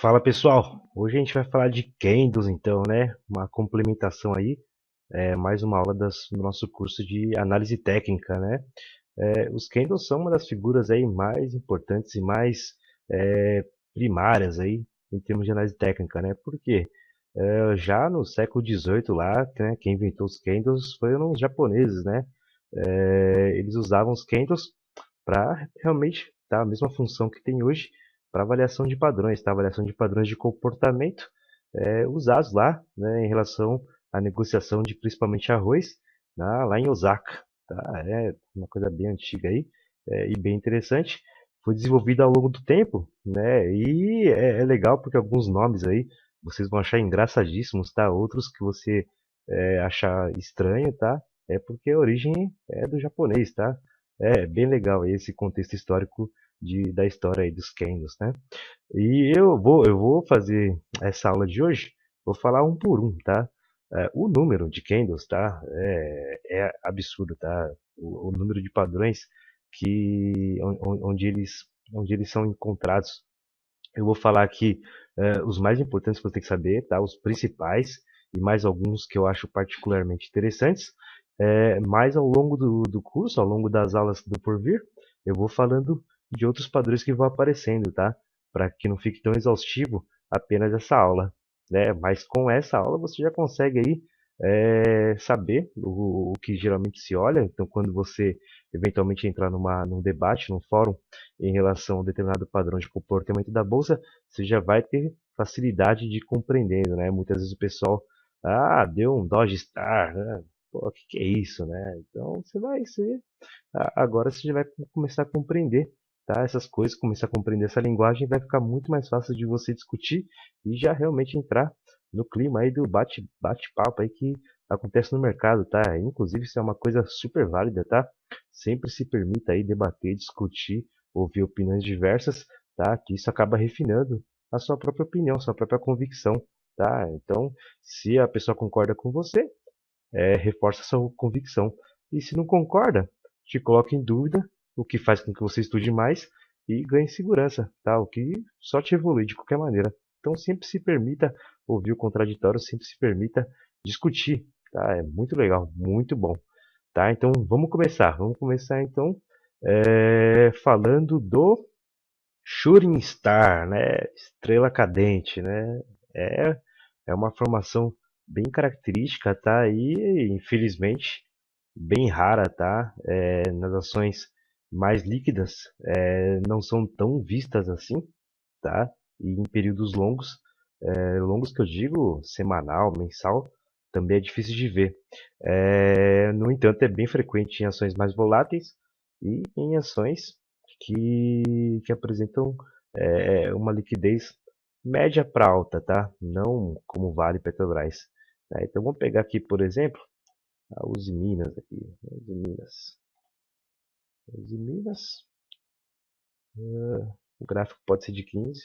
Fala pessoal, hoje a gente vai falar de candles então, né? Uma complementação aí, mais uma aula do nosso curso de análise técnica, né? Os candles são uma das figuras aí mais importantes e mais primárias aí em termos de análise técnica, né? Por quê? Já no século XVIII lá, né, quem inventou os candles foram os japoneses, né? Eles usavam os candles para realmente dar a mesma função que tem hoje para avaliação de padrões, tá? Avaliação de padrões de comportamento usados lá, né, em relação à negociação de principalmente arroz lá em Osaka. Tá? É uma coisa bem antiga aí e bem interessante. Foi desenvolvida ao longo do tempo, né? E é legal porque alguns nomes aí vocês vão achar engraçadíssimos, tá? Outros que você achar estranho, tá? É porque a origem é do japonês, tá? É bem legal esse contexto histórico da história aí dos candles, né? E eu vou fazer essa aula de hoje, vou falar um por um, tá? O número de candles, tá? É absurdo, tá? O número de padrões onde eles são encontrados. Eu vou falar aqui os mais importantes que você tem que saber, tá? Os principais e mais alguns que eu acho particularmente interessantes. Mas ao longo do curso, ao longo das aulas do porvir, eu vou falando de outros padrões que vão aparecendo, tá? Para que não fique tão exaustivo apenas essa aula, né? Mas com essa aula você já consegue aí saber o que geralmente se olha. Então, quando você eventualmente entrar num debate, num fórum, em relação a um determinado padrão de comportamento da bolsa, você já vai ter facilidade de compreendendo, né? Muitas vezes o pessoal, deu um Dodge Star, né? Pô, o que que é isso, né? Então agora você já vai começar a compreender, tá? Essas coisas, começar a compreender essa linguagem, vai ficar muito mais fácil de você discutir e já realmente entrar no clima aí do bate-papo aí que acontece no mercado, tá? Inclusive isso é uma coisa super válida, tá? Sempre se permita aí debater, discutir, ouvir opiniões diversas, tá? Que isso acaba refinando a sua própria opinião, a sua própria convicção, tá? Então, se a pessoa concorda com você, reforça a sua convicção. E se não concorda, te coloca em dúvida, o que faz com que você estude mais e ganhe segurança, tá? O que só te evolui de qualquer maneira. Então, sempre se permita ouvir o contraditório, sempre se permita discutir, tá? É muito legal, muito bom, tá? Então, vamos começar. Vamos começar então falando do Shooting Star, né? Estrela cadente, né? É, é uma formação bem característica, tá? E infelizmente bem rara, tá? Nas ações mais líquidas não são tão vistas assim, tá? E em períodos longos, longos que eu digo semanal, mensal, também é difícil de ver. No entanto, é bem frequente em ações mais voláteis e em ações que apresentam uma liquidez média para alta, tá? Não como Vale e Petrobras. Tá? Então vamos pegar aqui, por exemplo, a Uzi Minas aqui. Uzi Minas. Uzi Minas. O gráfico pode ser de 15.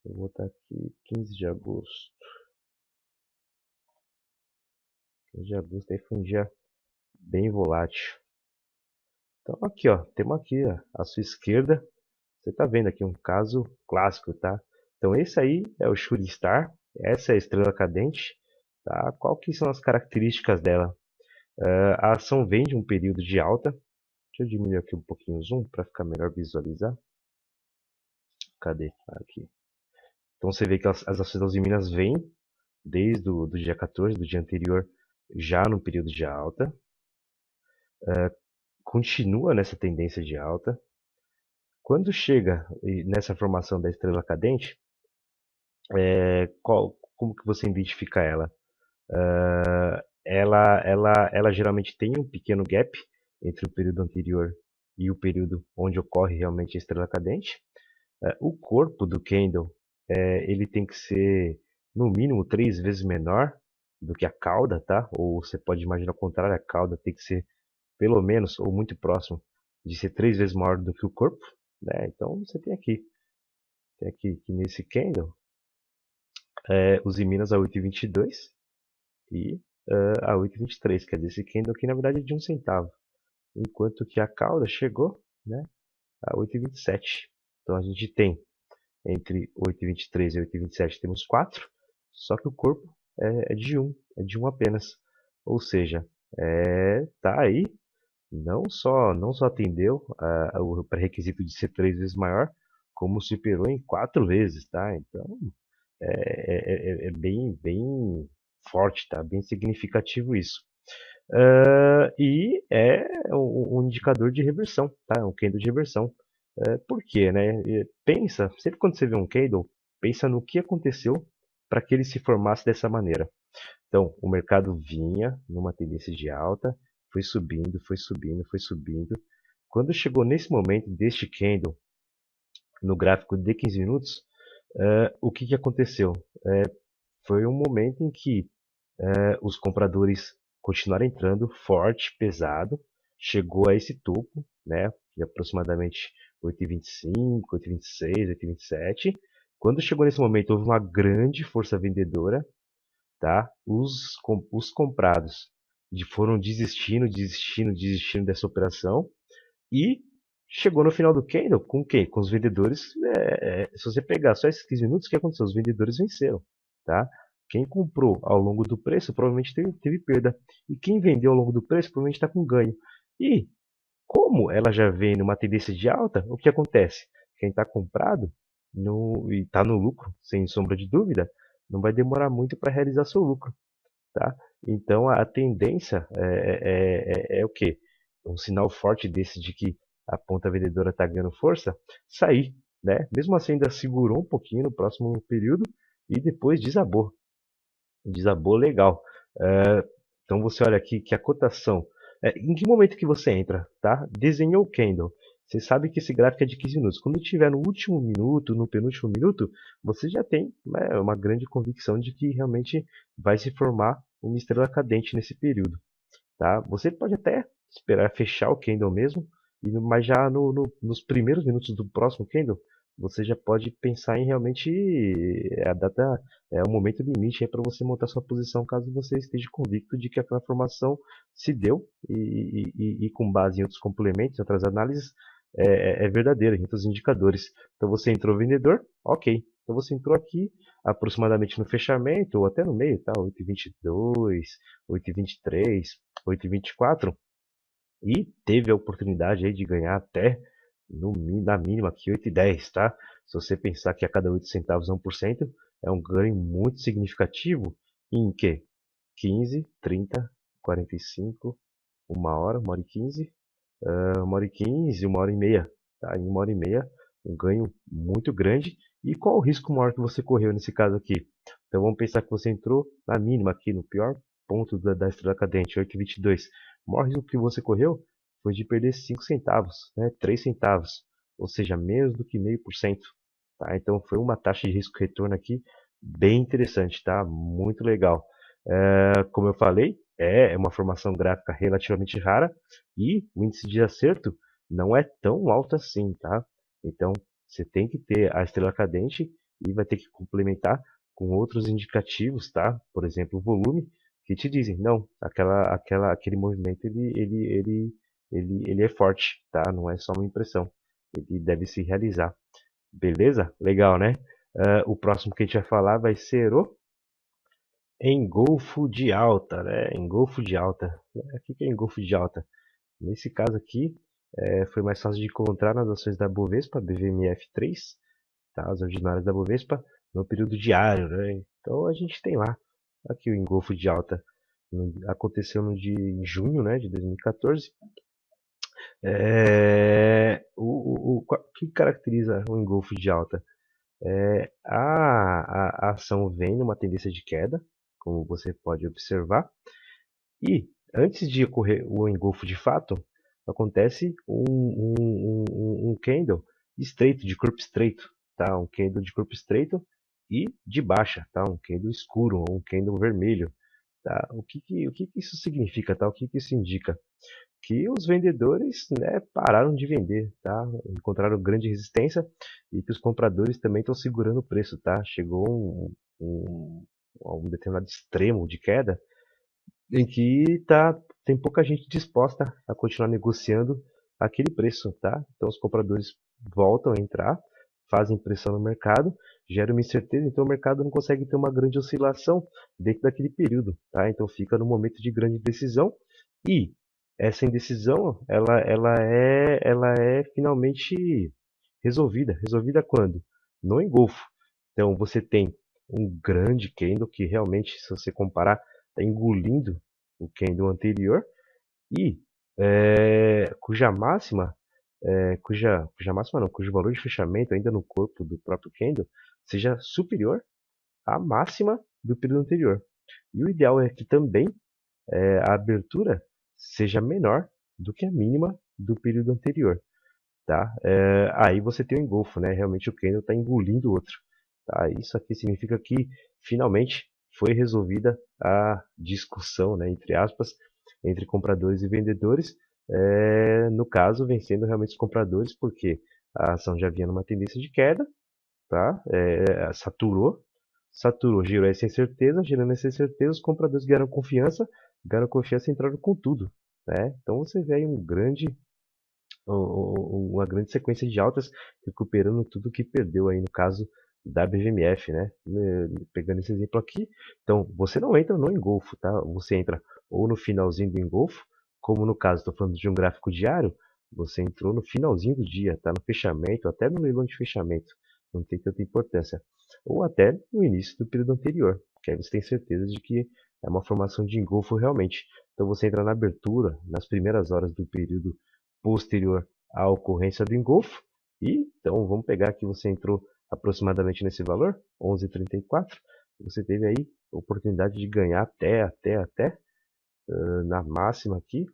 Eu vou botar aqui 15 de agosto. 15 de agosto aí foi um dia bem volátil. Então aqui, ó, temos aqui ó, à sua esquerda, você está vendo aqui um caso clássico, tá? Então esse aí é o Shooting Star, essa é a estrela cadente, tá? Qual que são as características dela? A ação vem de um período de alta. Deixa eu diminuir aqui um pouquinho o zoom para ficar melhor visualizar. Cadê? Aqui. Então você vê que as ações da Uzi Minas vêm desde o do dia 14, do dia anterior, já no período de alta, continua nessa tendência de alta. Quando chega nessa formação da estrela cadente, como que você identifica ela? Ela geralmente tem um pequeno gap entre o período anterior e o período onde ocorre realmente a estrela cadente. O corpo do candle ele tem que ser no mínimo 3 vezes menor do que a cauda, tá? Ou você pode imaginar o contrário, a cauda tem que ser pelo menos ou muito próximo de ser 3 vezes maior do que o corpo, né? Então você tem aqui que nesse candle os Minas a 8,22 e a 8,23, quer dizer, esse candle aqui na verdade é de 1 centavo, enquanto que a cauda chegou, né? a 8,27. Então a gente tem entre 8,23 e 8,27 temos 4, só que o corpo é de um apenas. Ou seja, tá aí, não só atendeu o pré-requisito de ser 3 vezes maior, como superou em 4 vezes, tá? Então é bem forte, tá? Bem significativo isso. E é um indicador de reversão, tá? Um candle de reversão. Por quê, né? Pensa, sempre quando você vê um candle, pensa no que aconteceu para que ele se formasse dessa maneira. Então, o mercado vinha numa tendência de alta, foi subindo, foi subindo, foi subindo. Quando chegou nesse momento deste candle, no gráfico de 15 minutos, o que aconteceu? Foi um momento em que os compradores continuaram entrando forte, pesado, chegou a esse topo, né, de aproximadamente 8,25, 8,26, 8,27. Quando chegou nesse momento, houve uma grande força vendedora, tá? Os comprados foram desistindo dessa operação e chegou no final do candle com quem? Com os vendedores. Se você pegar só esses 15 minutos, o que aconteceu? Os vendedores venceram, tá? Quem comprou ao longo do preço provavelmente teve perda. E quem vendeu ao longo do preço provavelmente está com ganho. E como ela já vem numa tendência de alta, o que acontece? Quem está comprado e está no lucro, sem sombra de dúvida, não vai demorar muito para realizar seu lucro, tá? Então a tendência é o quê? Um sinal forte desse de que a ponta vendedora está ganhando força, sair, né? Mesmo assim ainda segurou um pouquinho no próximo período e depois desabou legal. Então você olha aqui que a cotação, em que momento que você entra, tá? Desenhou o candle. Você sabe que esse gráfico é de 15 minutos. Quando estiver no último minuto, no penúltimo minuto, você já tem, né, uma grande convicção de que realmente vai se formar uma estrela cadente nesse período, tá? Você pode até esperar fechar o candle mesmo, mas já nos primeiros minutos do próximo candle, você já pode pensar em realmente a data, o momento limite para você montar sua posição caso você esteja convicto de que aquela formação se deu e com base em outros complementos, em outras análises, é verdadeira, em outros indicadores. Então você entrou vendedor, ok. Então você entrou aqui aproximadamente no fechamento ou até no meio, tá? 8,22, 8,23, 8,24 e teve a oportunidade aí de ganhar até na mínima aqui 8,10, tá? Se você pensar que a cada 8 centavos é 1%, é um ganho muito significativo em que? 15, 30, 45, 1 hora e 15, 1 hora e 15, 1 hora e meia, tá? Em 1 hora e meia, um ganho muito grande. E qual o risco maior que você correu nesse caso aqui? Então vamos pensar que você entrou na mínima aqui, no pior ponto da estrela cadente, 8,22. O maior risco que você correu foi de perder 5 centavos, né? 3 centavos, ou seja, menos do que 0,5%. Tá? Então foi uma taxa de risco-retorno aqui bem interessante, tá? Muito legal. Como eu falei, é uma formação gráfica relativamente rara e o índice de acerto não é tão alto assim, tá? Então você tem que ter a estrela cadente e vai ter que complementar com outros indicativos, tá? Por exemplo, o volume, que te dizem, não, aquele movimento ele é forte, tá? Não é só uma impressão, ele deve se realizar. Beleza? Legal, né? O próximo que a gente vai falar vai ser o engolfo de alta, né? Engolfo de alta. O que é engolfo de alta? Nesse caso aqui, foi mais fácil de encontrar nas ações da Bovespa, BVMF3, tá? As ordinárias da Bovespa, no período diário, né? Então a gente tem lá, aqui o engolfo de alta. Aconteceu no dia, em junho, né, de 2014. O que caracteriza o engolfo de alta? A ação vem numa tendência de queda, como você pode observar, e antes de ocorrer o engolfo de fato, acontece um candle estreito, de corpo estreito, tá? Um candle de corpo estreito e de baixa, tá? Um candle escuro, um candle vermelho, tá? O que isso significa, tá? O que isso indica? Que os vendedores, né, pararam de vender, tá? Encontraram grande resistência e que os compradores também estão segurando o preço, tá? Chegou a um determinado extremo de queda em que tem pouca gente disposta a continuar negociando aquele preço, tá? Então os compradores voltam a entrar, fazem pressão no mercado, gera uma incerteza, então o mercado não consegue ter uma grande oscilação dentro daquele período, tá? Então fica no momento de grande decisão e essa indecisão, ela é finalmente resolvida. Resolvida quando? No engolfo. Então você tem um grande candle que realmente, se você comparar, está engolindo o candle anterior e cuja máxima, cuja máxima não, cujo valor de fechamento ainda no corpo do próprio candle seja superior à máxima do período anterior. E o ideal é que também a abertura seja menor do que a mínima do período anterior, tá? Aí você tem o engolfo, né? Realmente o candle está engolindo o outro, tá? Isso aqui significa que finalmente foi resolvida a discussão, né, entre aspas, entre compradores e vendedores, no caso vencendo realmente os compradores, porque a ação já vinha numa tendência de queda, tá? Saturou, gerou essa incerteza, gerando essa incerteza, os compradores ganharam confiança e entraram com tudo, né? Então você vê aí uma grande sequência de altas, recuperando tudo que perdeu aí no caso da BVMF, né? Pegando esse exemplo aqui, então você não entra no engolfo, tá? Você entra ou no finalzinho do engolfo, como no caso, estou falando de um gráfico diário, você entrou no finalzinho do dia, tá? No fechamento, até no leilão de fechamento, não tem tanta importância, ou até no início do período anterior, que aí você tem certeza de que é uma formação de engolfo realmente. Então você entra na abertura, nas primeiras horas do período posterior à ocorrência do engolfo. E então vamos pegar que você entrou aproximadamente nesse valor, 11,34. Você teve aí a oportunidade de ganhar até na máxima aqui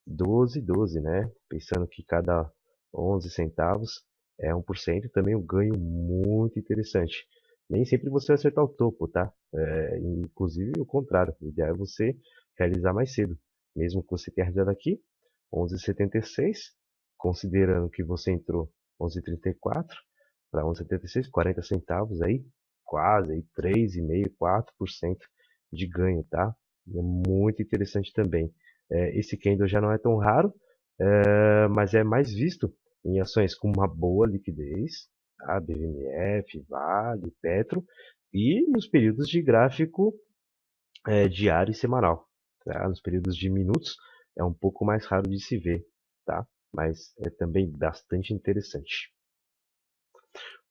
12, né? Pensando que cada 11 centavos é 1%, também um ganho muito interessante. Nem sempre você vai acertar o topo, tá? Inclusive o contrário, o ideal é você realizar mais cedo. Mesmo que você tenha realizado aqui, 11,76, considerando que você entrou 11,34 para 11,76, 40 centavos aí, quase aí 3,5, 4% de ganho, tá? É muito interessante também. Esse candle já não é tão raro, mas é mais visto em ações com uma boa liquidez, tá? BMF, Vale, Petro, e nos períodos de gráfico diário e semanal. Tá? Nos períodos de minutos é um pouco mais raro de se ver, tá? Mas é também bastante interessante.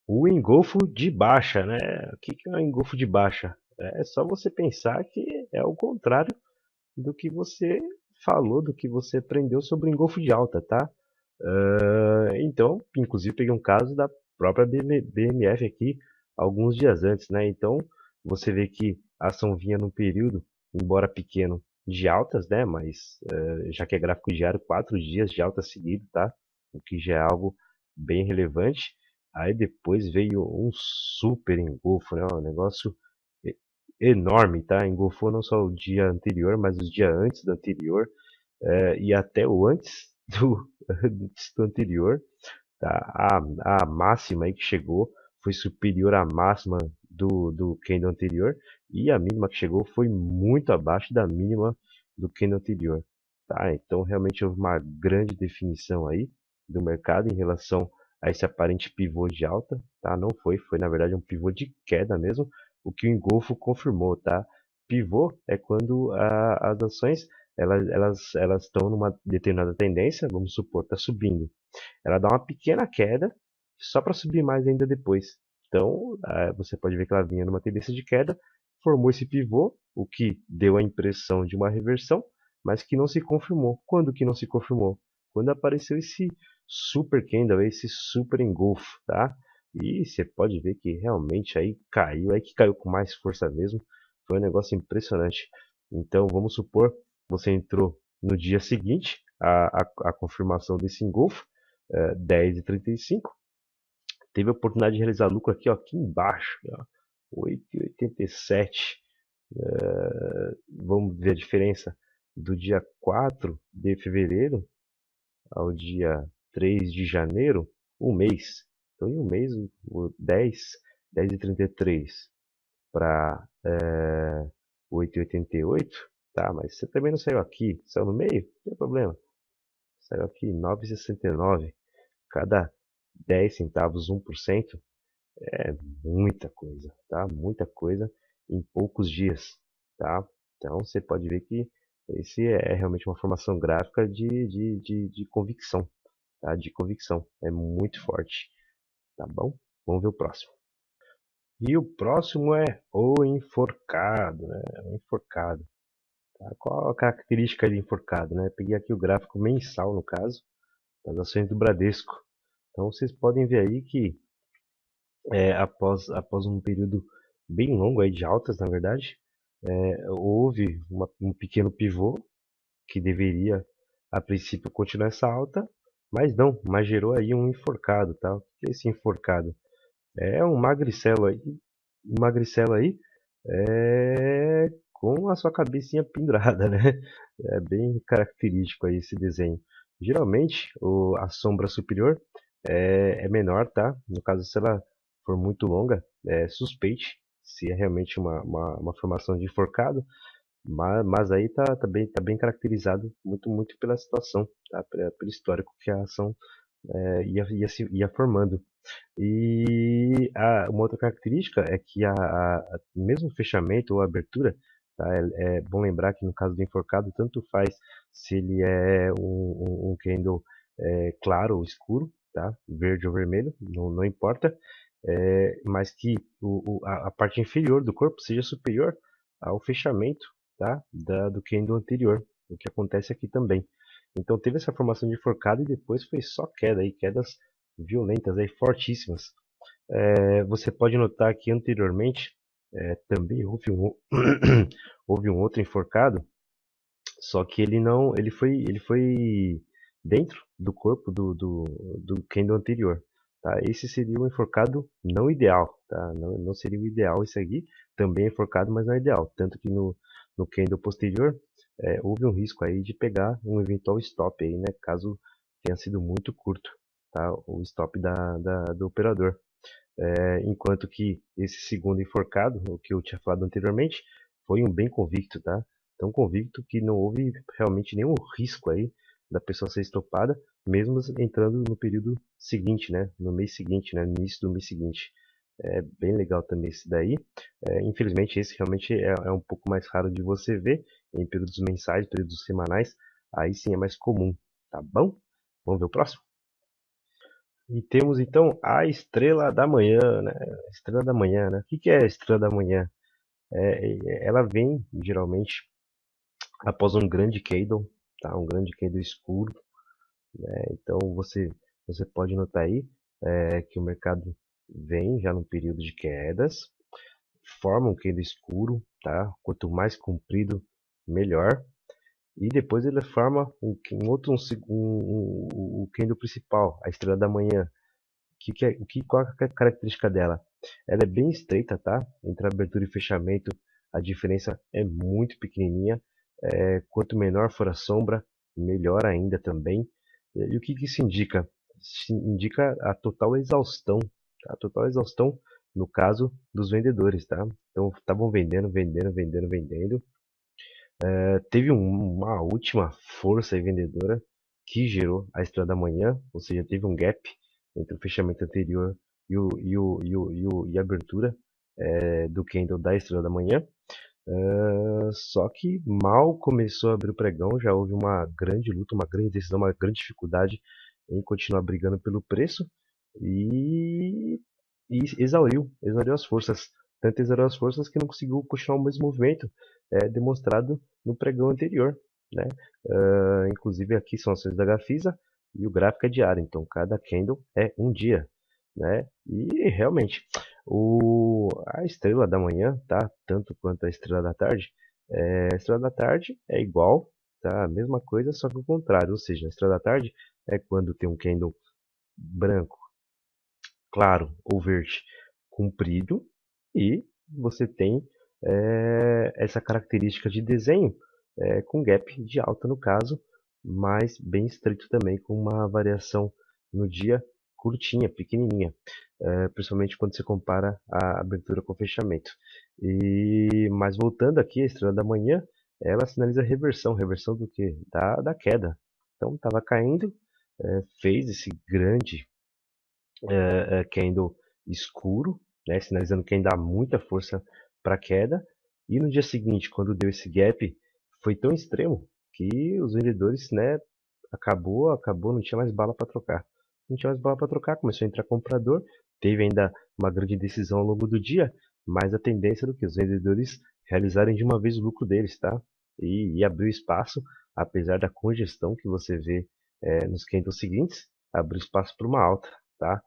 O engolfo de baixa, né? O que é um engolfo de baixa? É só você pensar que é o contrário do que você falou, do que você aprendeu sobre o engolfo de alta, tá? Então, inclusive peguei um caso da própria BMF aqui alguns dias antes, né? Então, você vê que a ação vinha num período, embora pequeno, de altas, né? Mas já que é gráfico diário, 4 dias de alta seguida, tá? O que já é algo bem relevante. Aí depois veio um super engolfo, né? Um negócio enorme, tá? Engolfou não só o dia anterior, mas os dias antes do anterior e até o antes do anterior, tá? A máxima aí que chegou foi superior à máxima do candle anterior e a mínima que chegou foi muito abaixo da mínima do candle anterior, tá? Então realmente houve uma grande definição aí do mercado em relação a esse aparente pivô de alta, tá? Não foi na verdade um pivô de queda mesmo, o que o engolfo confirmou, tá? Pivô é quando as ações elas estão numa determinada tendência, vamos supor, está subindo. Ela dá uma pequena queda, só para subir mais ainda depois. Então, você pode ver que ela vinha numa tendência de queda, formou esse pivô, o que deu a impressão de uma reversão, mas que não se confirmou. Quando que não se confirmou? Quando apareceu esse super candle, esse super engolfo, tá? E você pode ver que realmente aí que caiu com mais força mesmo. Foi um negócio impressionante. Então, vamos supor, você entrou no dia seguinte, a confirmação desse engolfo, 10,35. Teve a oportunidade de realizar lucro aqui embaixo, ó, 8,87. Vamos ver a diferença do dia 4 de fevereiro ao dia 3 de janeiro, um mês. Então, em um mês, o 10,33 para 8,88, tá? Mas você também não saiu aqui, saiu no meio, não tem problema. saiu aqui 9,69. Cada 10 centavos, 1%, é muita coisa, tá? Muita coisa em poucos dias, tá? Então você pode ver que esse é realmente uma formação gráfica de convicção, tá? De convicção. É muito forte, tá bom? Vamos ver o próximo. E o próximo é o enforcado, né? O enforcado. Tá? Qual a característica de enforcado, né? Peguei aqui o gráfico mensal, no caso, das ações do Bradesco. Então vocês podem ver aí que após um período bem longo aí de altas, na verdade, houve um pequeno pivô que deveria, a princípio, continuar essa alta, mas não, mas gerou aí um enforcado, tá? O que é esse enforcado? É um magricelo aí, com a sua cabecinha pendurada, né? É bem característico aí esse desenho. Geralmente, a sombra superior é menor, tá? No caso, se ela for muito longa, suspeite se é realmente uma formação de enforcado, mas aí tá bem caracterizado muito pela situação, tá? Pelo histórico que a ação ia formando. E uma outra característica é que mesmo o fechamento ou a abertura, tá? É bom lembrar que no caso do enforcado, tanto faz se ele é um candle claro ou escuro, tá? Verde ou vermelho, não importa, mas que a parte inferior do corpo seja superior ao fechamento, tá? Do candle anterior, o que acontece aqui também. Então teve essa formação de enforcado e depois foi só queda, aí, quedas violentas, aí, fortíssimas. Você pode notar que anteriormente também houve houve um outro enforcado, só que ele foi dentro do corpo do candle anterior, tá? Esse seria o enforcado não ideal, tá? Não seria o ideal esse aqui, também é enforcado, mas não é ideal. Tanto que no candle posterior houve um risco aí de pegar um eventual stop aí, né? Caso tenha sido muito curto, tá? O stop do operador. Enquanto que esse segundo enforcado, o que eu tinha falado anteriormente, foi um bem convicto, tá? Tão convicto que não houve realmente nenhum risco aí da pessoa ser estopada, mesmo entrando no período seguinte, né? No mês seguinte, né? No início do mês seguinte. É bem legal também esse daí. Infelizmente, esse realmente é um pouco mais raro de você ver em períodos mensais, períodos semanais. Aí sim é mais comum, tá bom? Vamos ver o próximo? E temos então a estrela da manhã, né? A estrela da manhã, né? O que é a estrela da manhã? Ela vem geralmente após um grande candle, tá? Um grande candle escuro. Então você pode notar aí que o mercado vem já num período de quedas, forma um candle escuro, tá? Quanto mais comprido, melhor. E depois ele forma um outro o candle principal, a estrela da manhã. Qual é a característica dela? Ela é bem estreita, tá? Entre abertura e fechamento, a diferença é muito pequenininha. Quanto menor for a sombra, melhor ainda também. E o que isso indica? Indica a total exaustão, tá? A total exaustão no caso dos vendedores, tá? Então estavam vendendo. Teve uma última força vendedora que gerou a estrela da manhã, ou seja, teve um gap entre o fechamento anterior e a abertura do candle da estrela da manhã. Só que mal começou a abrir o pregão, já houve uma grande luta, uma grande decisão, uma grande dificuldade em continuar brigando pelo preço e, e exauriu as forças. Tanto exauriu as forças que não conseguiu continuar o mesmo movimento demonstrado no pregão anterior, né? Inclusive aqui são ações da Gafisa e o gráfico é diário, então cada candle é um dia, né? E realmente a estrela da manhã, tá? Tanto quanto a estrela da tarde, a estrela da tarde é igual, tá? A mesma coisa, só que o contrário, ou seja, a estrela da tarde é quando tem um candle branco, claro ou verde comprido e você tem essa característica de desenho com gap de alta no caso, mas bem estreito também, com uma variação no dia curtinha, pequenininha, principalmente quando você compara a abertura com o fechamento. Mas voltando aqui, a estrela da manhã, ela sinaliza reversão do que? Da queda. Então estava caindo, fez esse grande candle escuro, né, sinalizando que ainda há muita força para queda. E no dia seguinte, quando deu esse gap, foi tão extremo que os vendedores, né, acabou, não tinha mais bala para trocar. Não tinha mais bala para trocar, começou a entrar comprador, teve ainda uma grande decisão ao longo do dia, mas a tendência do que os vendedores realizarem de uma vez o lucro deles, tá? E abriu espaço, apesar da congestão que você vê nos candles seguintes, abriu espaço para uma alta, tá?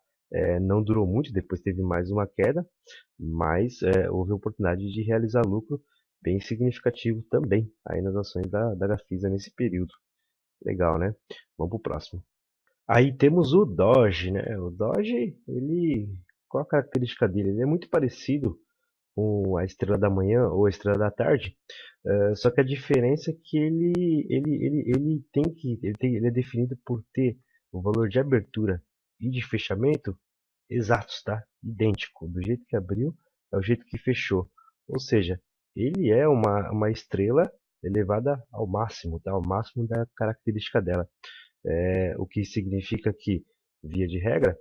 Não durou muito, depois teve mais uma queda, mas houve a oportunidade de realizar lucro bem significativo também aí nas ações da Gafisa nesse período. Legal, né? Vamos pro próximo. Aí temos o Doge, né? O Doge, qual a característica dele? Ele é muito parecido com a Estrela da Manhã ou a Estrela da Tarde, só que a diferença é que ele é definido por ter o valor de abertura e de fechamento exatos, tá? Idêntico. Do jeito que abriu, é o jeito que fechou. Ou seja, ele é uma estrela elevada ao máximo, tá? Ao máximo da característica dela. O que significa que, via de regra,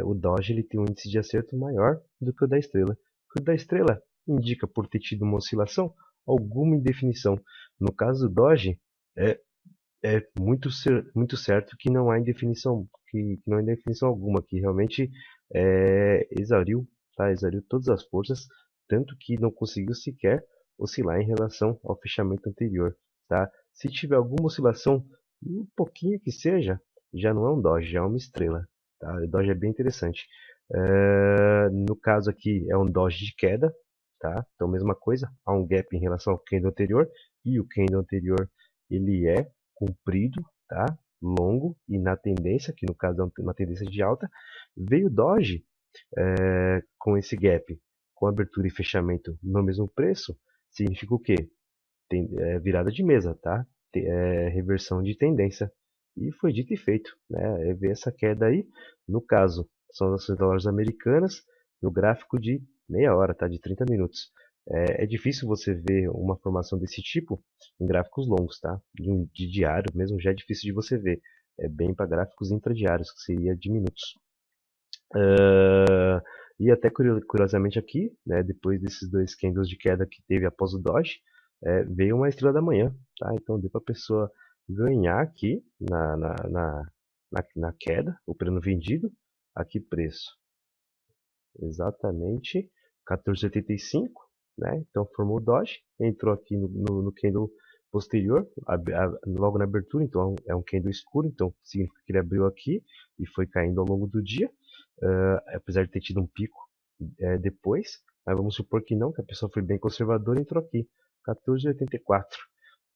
o Doge ele tem um índice de acerto maior do que o da estrela. O da estrela indica, por ter tido uma oscilação, alguma indefinição. No caso do Doge, é, é muito certo que não há indefinição, que não há indefinição alguma, que realmente exauriu, tá? Exauriu todas as forças, tanto que não conseguiu sequer oscilar em relação ao fechamento anterior, tá? Se tiver alguma oscilação, um pouquinho que seja, já não é um Doge, já é uma estrela, tá? O Doge é bem interessante. No caso aqui é um Doge de queda, tá? Então mesma coisa, há um gap em relação ao candle anterior e o candle anterior ele é comprido, tá? Longo e na tendência, que no caso é uma tendência de alta, veio Doge com esse gap, com abertura e fechamento no mesmo preço, significa o quê? Virada de mesa, tá? Reversão de tendência. E foi dito e feito, né? Ver essa queda aí, no caso, são as ações dólares americanas, no gráfico de meia hora, tá? De 30 minutos. É difícil você ver uma formação desse tipo em gráficos longos, tá? De diário mesmo já é difícil de você ver. É bem para gráficos intradiários, que seria de minutos. E até curiosamente aqui, né, depois desses dois candles de queda que teve após o Doge, veio uma estrela da manhã, tá? Então deu para a pessoa ganhar aqui na queda, o prêmio vendido, aqui preço exatamente 14,85, né? Então formou o Doge, entrou aqui no candle posterior, logo na abertura, então é um candle escuro, então significa que ele abriu aqui e foi caindo ao longo do dia, apesar de ter tido um pico depois, mas vamos supor que não, que a pessoa foi bem conservadora e entrou aqui, 14,84.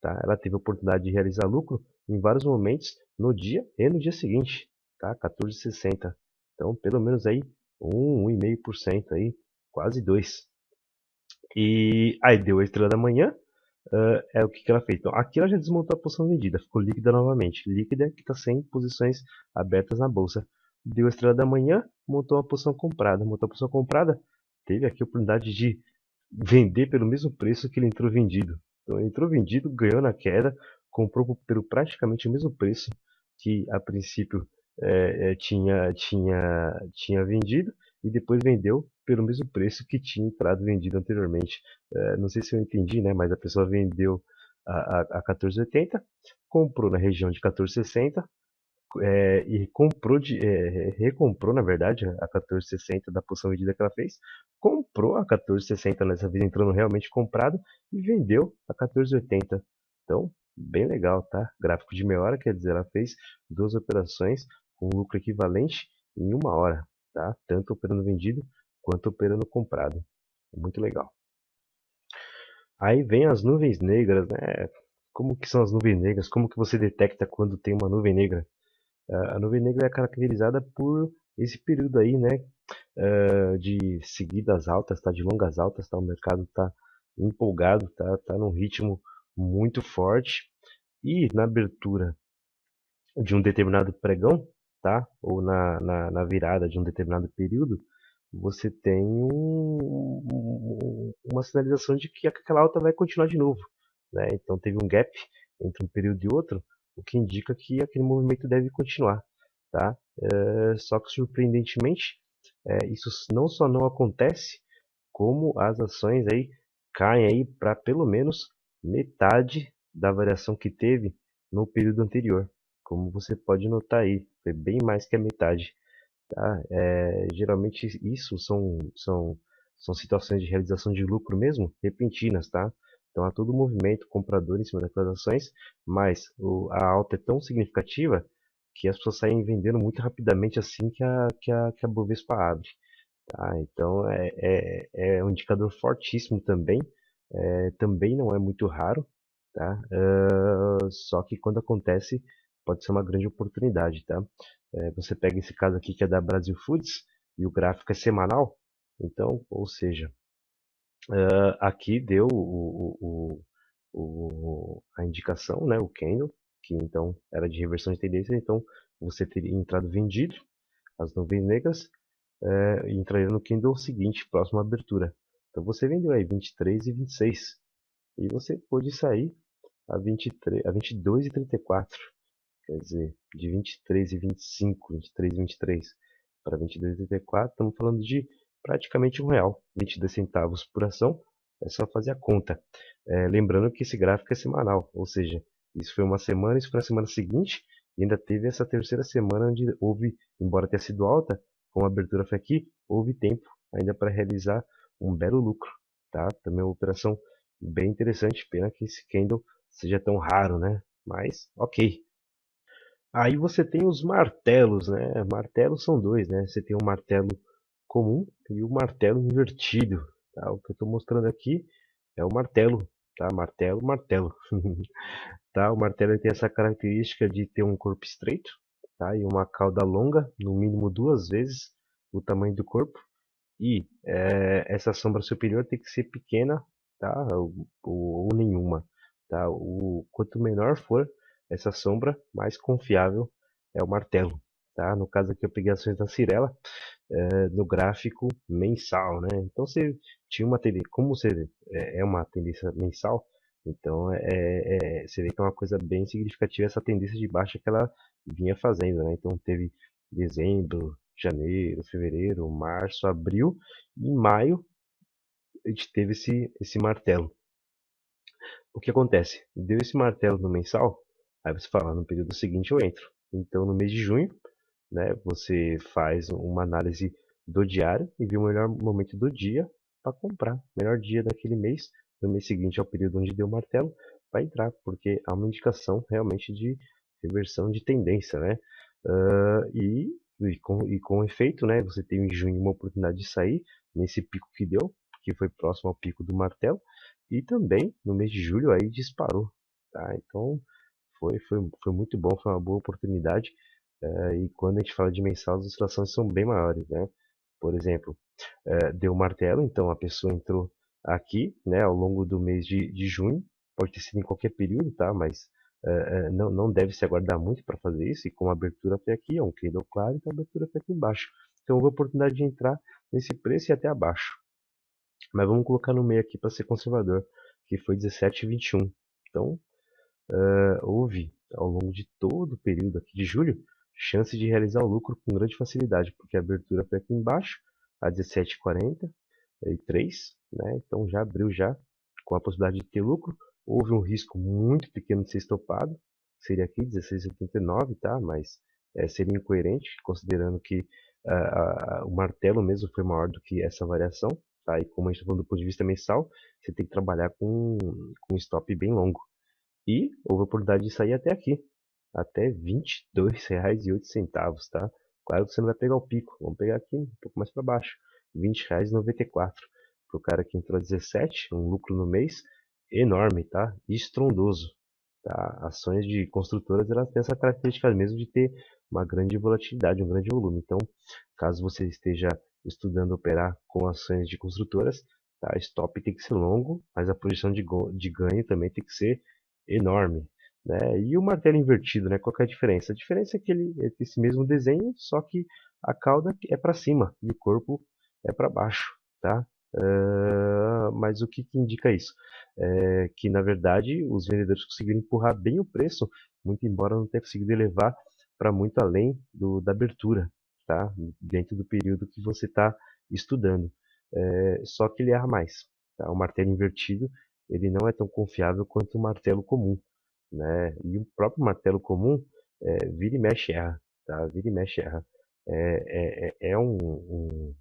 Tá? Ela teve a oportunidade de realizar lucro em vários momentos no dia e no dia seguinte, tá? 14,60. Então, pelo menos aí 1,5% aí, quase 2. E aí deu a estrela da manhã, o que ela fez? Então, aqui ela já desmontou a posição vendida, ficou líquida novamente. Líquida que está sem posições abertas na bolsa. Deu a estrela da manhã, montou a posição comprada. Montou a posição comprada, teve aqui a oportunidade de vender pelo mesmo preço que ele entrou vendido. Então, ele entrou vendido, ganhou na queda, comprou pelo praticamente o mesmo preço que a princípio tinha vendido e depois vendeu pelo mesmo preço que tinha entrado vendido anteriormente. Não sei se eu entendi, né? Mas a pessoa vendeu a 14,80, comprou na região de 14,60 e recomprou, na verdade, a 14,60 da posição vendida que ela fez, comprou a 14,60 nessa vez entrando realmente comprado e vendeu a 14,80. Então, bem legal, tá? Gráfico de meia hora, quer dizer, ela fez duas operações com lucro equivalente em uma hora, tá? Tanto operando vendido quanto operando comprado. Muito legal. Aí vem as nuvens negras, né? Como que são as nuvens negras? Como que você detecta quando tem uma nuvem negra? A nuvem negra é caracterizada por esse período aí, né, de seguidas altas, tá, de longas altas, tá, o mercado tá empolgado, tá num ritmo muito forte e na abertura de um determinado pregão, tá, ou na virada de um determinado período, você tem uma sinalização de que aquela alta vai continuar de novo, né? Então teve um gap entre um período e outro, o que indica que aquele movimento deve continuar, tá? Só que surpreendentemente, isso não só não acontece, como as ações aí caem aí para pelo menos metade da variação que teve no período anterior. Como você pode notar aí, foi bem mais que a metade, tá? Geralmente isso são situações de realização de lucro mesmo, repentinas, tá? Então há todo um movimento comprador em cima daquelas ações, mas a alta é tão significativa que as pessoas saem vendendo muito rapidamente assim que a Bovespa abre. Tá? Então é um indicador fortíssimo também. Também não é muito raro, tá? Só que quando acontece pode ser uma grande oportunidade, tá? Você pega esse caso aqui que é da Brasil Foods e o gráfico é semanal, então, ou seja, aqui deu a indicação, né, o candle, que então era de reversão de tendência, então você teria entrado vendido as nuvens negras e entraria no candle seguinte, próxima abertura. Então você vendeu aí 23 e 26 e você pôde sair a 23, a 22,34. Quer dizer, de 23 e 25, 23 e 23 para 22 e 34, estamos falando de praticamente R$ 1, 22 centavos por ação. É só fazer a conta. Lembrando que esse gráfico é semanal, ou seja, isso foi uma semana, isso foi na semana seguinte, e ainda teve essa terceira semana onde houve, embora tenha sido alta, como a abertura foi aqui, houve tempo ainda para realizar um belo lucro. Tá? Também é uma operação bem interessante, pena que esse candle seja tão raro, né? Mas, ok. Aí você tem os martelos, né? Martelos são dois, né? Você tem o martelo comum e o martelo invertido, tá? O que eu estou mostrando aqui é o martelo, tá? Martelo, martelo, tá? O martelo ele tem essa característica de ter um corpo estreito, tá? E uma cauda longa, no mínimo duas vezes o tamanho do corpo. E essa sombra superior tem que ser pequena, tá? Ou nenhuma, tá? Quanto menor for essa sombra, mais confiável é o martelo, tá? No caso aqui eu peguei ações da Cirela no gráfico mensal, né? Então você tinha uma tendência, como você é uma tendência mensal, então você vê que é uma coisa bem significativa essa tendência de baixa que ela vinha fazendo, né? Então teve dezembro, janeiro, fevereiro, março, abril e em maio a gente teve esse martelo. O que acontece? Deu esse martelo no mensal, aí você fala, no período seguinte eu entro. Então no mês de junho, né, você faz uma análise do diário e vê o melhor momento do dia para comprar. Melhor dia daquele mês, no mês seguinte ao período onde deu o martelo, vai entrar, porque há uma indicação realmente de reversão de tendência, né? E com efeito, né, você tem em junho uma oportunidade de sair nesse pico que deu, que foi próximo ao pico do martelo, e também no mês de julho aí disparou, tá? Então foi muito bom, foi uma boa oportunidade. E quando a gente fala de mensal, as oscilações são bem maiores, né? Por exemplo, deu o martelo, então a pessoa entrou aqui, né, ao longo do mês de junho, pode ter sido em qualquer período, tá? Mas não deve se aguardar muito para fazer isso, e com a abertura foi aqui, é um candle claro, então a abertura foi aqui embaixo. Então houve a oportunidade de entrar nesse preço e até abaixo. Mas vamos colocar no meio aqui para ser conservador, que foi 17,21. Então, houve, ao longo de todo o período aqui de julho, chance de realizar o lucro com grande facilidade, porque a abertura foi aqui embaixo, a 17,43, né? Então já abriu já com a possibilidade de ter lucro. Houve um risco muito pequeno de ser estopado, seria aqui 16,79, tá? Mas seria incoerente, considerando que o martelo mesmo foi maior do que essa variação, tá? E como a gente está falando do ponto de vista mensal, você tem que trabalhar com um stop bem longo. E houve a oportunidade de sair até aqui, até R$ 22,08, tá? Claro que você não vai pegar o pico, vamos pegar aqui um pouco mais para baixo, R$ 20,94. Para o cara que entrou 17, um lucro no mês enorme, tá? Estrondoso, tá? Ações de construtoras, elas têm essa característica mesmo de ter uma grande volatilidade, um grande volume. Então, caso você esteja estudando operar com ações de construtoras, tá? Stop tem que ser longo, mas a projeção de ganho também tem que ser enorme, né? E o martelo invertido, né? Qual que é a diferença? A diferença é que ele é esse mesmo desenho, só que a cauda é para cima e o corpo é para baixo, tá? Mas o que, que indica isso? Que na verdade os vendedores conseguiram empurrar bem o preço, muito embora não tenha conseguido elevar para muito além da abertura, tá? Dentro do período que você está estudando. Só que ele erra mais, tá? O martelo invertido ele não é tão confiável quanto o martelo comum, né? E o próprio martelo comum vira e mexe erra, tá? Vira e mexe erra. É um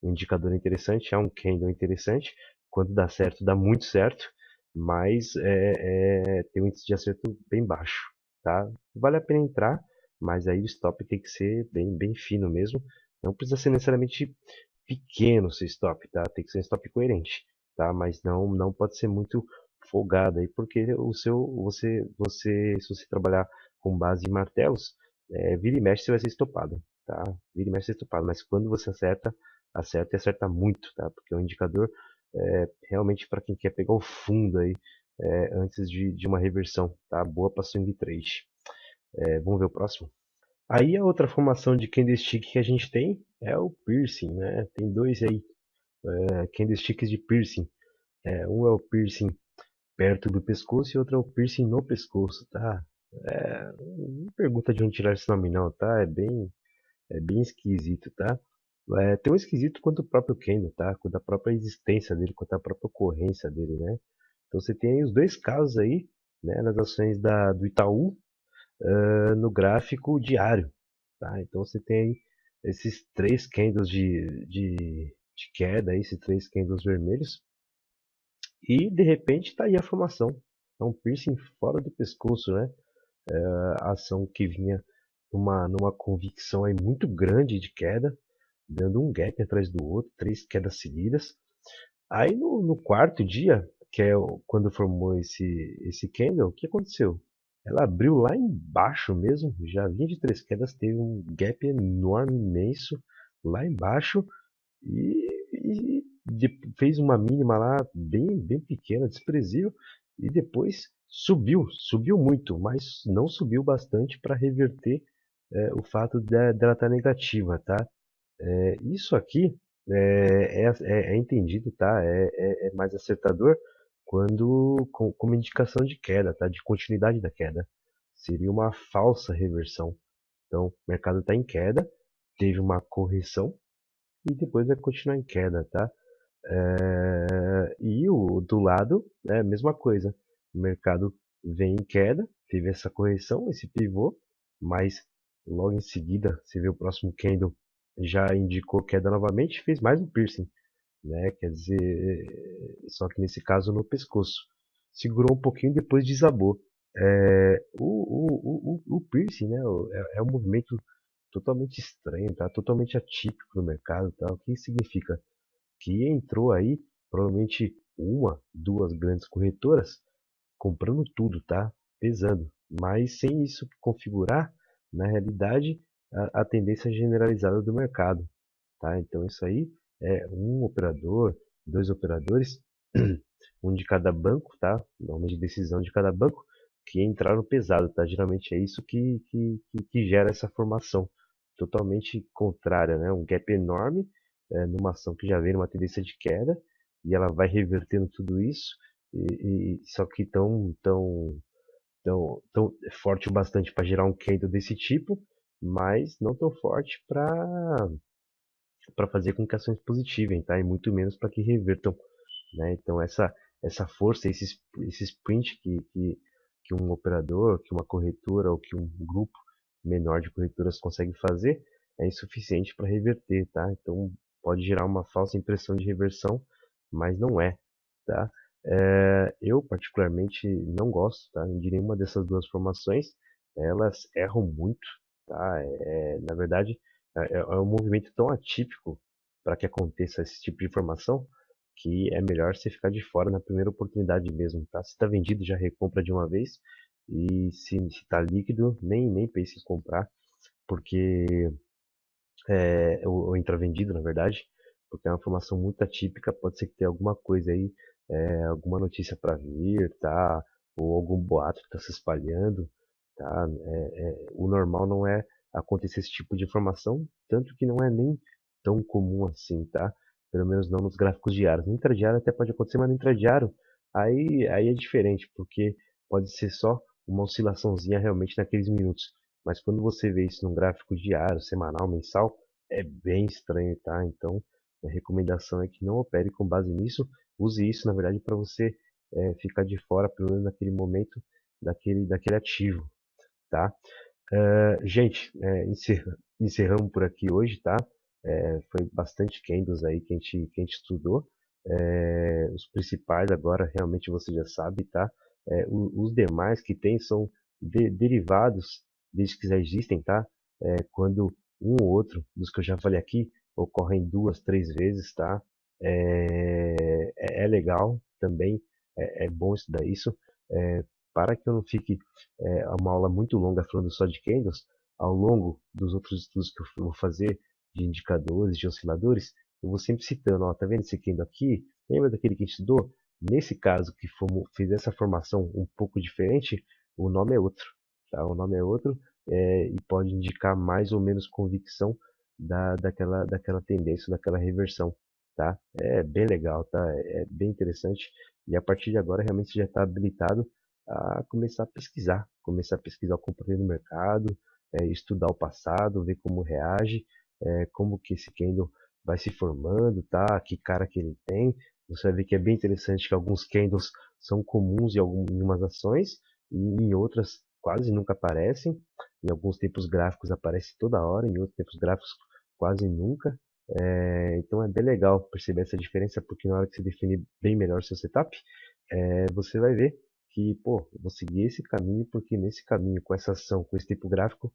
indicador interessante, é um candle interessante. Quando dá certo, dá muito certo, mas tem um índice de acerto bem baixo, tá? Vale a pena entrar, mas aí o stop tem que ser bem, bem fino mesmo. Não precisa ser necessariamente pequeno o seu stop, tá? Tem que ser um stop coerente, tá? Mas não pode ser muito folgado aí, porque se você trabalhar com base em martelos, vira e mexe você vai ser estopado, tá? Vira e mexe você é estopado, mas quando você acerta e acerta muito, tá? Porque é um indicador realmente para quem quer pegar o fundo aí antes de uma reversão, tá? Boa para swing trade. Vamos ver o próximo? Aí a outra formação de candlestick que a gente tem é o piercing, né? Tem dois aí, candlesticks de piercing. Um é o piercing perto do pescoço e outro é o piercing no pescoço, tá? Não pergunta de onde tirar esse nome não, tá? É bem esquisito, tá? Tão esquisito quanto o próprio candle, tá? Quanto a própria existência dele, quanto a própria ocorrência dele, né? Então você tem aí os dois casos aí, né, nas ações do Itaú, no gráfico diário, tá? Então você tem aí esses três candles de queda, esses três candles vermelhos, e de repente está aí a formação. É um piercing fora do pescoço, né? A ação que vinha numa convicção aí muito grande de queda, dando um gap atrás do outro, três quedas seguidas. Aí no quarto dia, que é quando formou esse candle, o que aconteceu? Ela abriu lá embaixo mesmo, já vinha de três quedas, teve um gap enorme, imenso, lá embaixo, fez uma mínima lá bem, bem pequena, desprezível, e depois subiu muito, mas não subiu bastante para reverter o fato dela estar negativa, tá? Isso aqui é entendido, tá? É mais acertador quando como indicação de queda, tá? De continuidade da queda. Seria uma falsa reversão. Então, o mercado está em queda, teve uma correção e depois vai continuar em queda, tá? E o do lado é a mesma coisa. O mercado vem em queda, teve essa correção, esse pivô, mas logo em seguida, você vê o próximo candle já indicou queda novamente, fez mais um piercing, né? Quer dizer, só que nesse caso no pescoço. Segurou um pouquinho e depois desabou. O piercing, né? É um movimento totalmente estranho, tá? Totalmente atípico no mercado, tá? O que significa? Que entrou aí, provavelmente uma, duas grandes corretoras, comprando tudo, tá? Pesando. Mas sem isso configurar, na realidade, a tendência generalizada do mercado, tá? Então isso aí é um operador, dois operadores, um de cada banco, tá? Nome de decisão de cada banco, que entraram pesado, tá? Geralmente é isso que gera essa formação totalmente contrária, né? Um gap enorme numa ação que já vem numa tendência de queda e ela vai revertendo tudo isso só que tão forte o bastante para gerar um candle desse tipo, mas não tão forte para fazer com que ações positivem, tá? E muito menos para que revertam, né? Então essa força, esse sprint que um operador, que uma corretora ou que um grupo menor de corretoras consegue fazer é insuficiente para reverter, tá? Então pode gerar uma falsa impressão de reversão, mas não é, tá? Eu particularmente não gosto, tá? De nenhuma dessas duas formações. Elas erram muito, tá? Na verdade, é um movimento tão atípico para que aconteça esse tipo de formação que é melhor você ficar de fora na primeira oportunidade mesmo, tá? Se está vendido, já recompra de uma vez. E se está líquido, nem pense em comprar, porque ou entrar vendido, na verdade, porque é uma formação muito atípica, pode ser que tenha alguma coisa aí, alguma notícia para vir, tá? Ou algum boato que está se espalhando, tá? O normal não é acontecer esse tipo de informação, tanto que não é nem tão comum assim, tá? Pelo menos não nos gráficos diários. No intradiário até pode acontecer, mas no intradiário aí é diferente, porque pode ser só uma oscilaçãozinha realmente naqueles minutos. Mas quando você vê isso num gráfico diário, semanal, mensal, é bem estranho, tá? Então, a recomendação é que não opere com base nisso. Use isso, na verdade, para você ficar de fora, pelo menos naquele momento, daquele ativo, tá? Gente, encerramos por aqui hoje, tá? Foi bastante candles aí que a gente estudou. Os principais agora realmente você já sabe, tá? Os demais que tem são derivados, desde que já existem, tá? Quando um ou outro dos que eu já falei aqui ocorrem duas, três vezes, tá? É legal também, é bom estudar isso. Para que eu não fique uma aula muito longa falando só de candles, ao longo dos outros estudos que eu vou fazer de indicadores, de osciladores, eu vou sempre citando, ó, tá vendo esse candle aqui? Lembra daquele que a gente estudou? Nesse caso que fez essa formação um pouco diferente, o nome é outro, tá? O nome é outro e pode indicar mais ou menos convicção daquela tendência, daquela reversão, tá? É bem legal, tá? É bem interessante e a partir de agora realmente você já está habilitado a começar a pesquisar o comportamento do mercado, estudar o passado, ver como reage, como que esse candle vai se formando, tá? Que cara que ele tem. Você vai ver que é bem interessante que alguns candles são comuns em umas ações e em outras quase nunca aparecem. Em alguns tempos gráficos aparece toda hora, em outros tempos gráficos quase nunca. Então é bem legal perceber essa diferença, porque na hora que você definir bem melhor seu setup, você vai ver que, pô, vou seguir esse caminho porque nesse caminho, com essa ação, com esse tipo gráfico,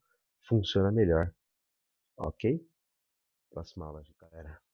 funciona melhor. Ok? Próxima aula, galera.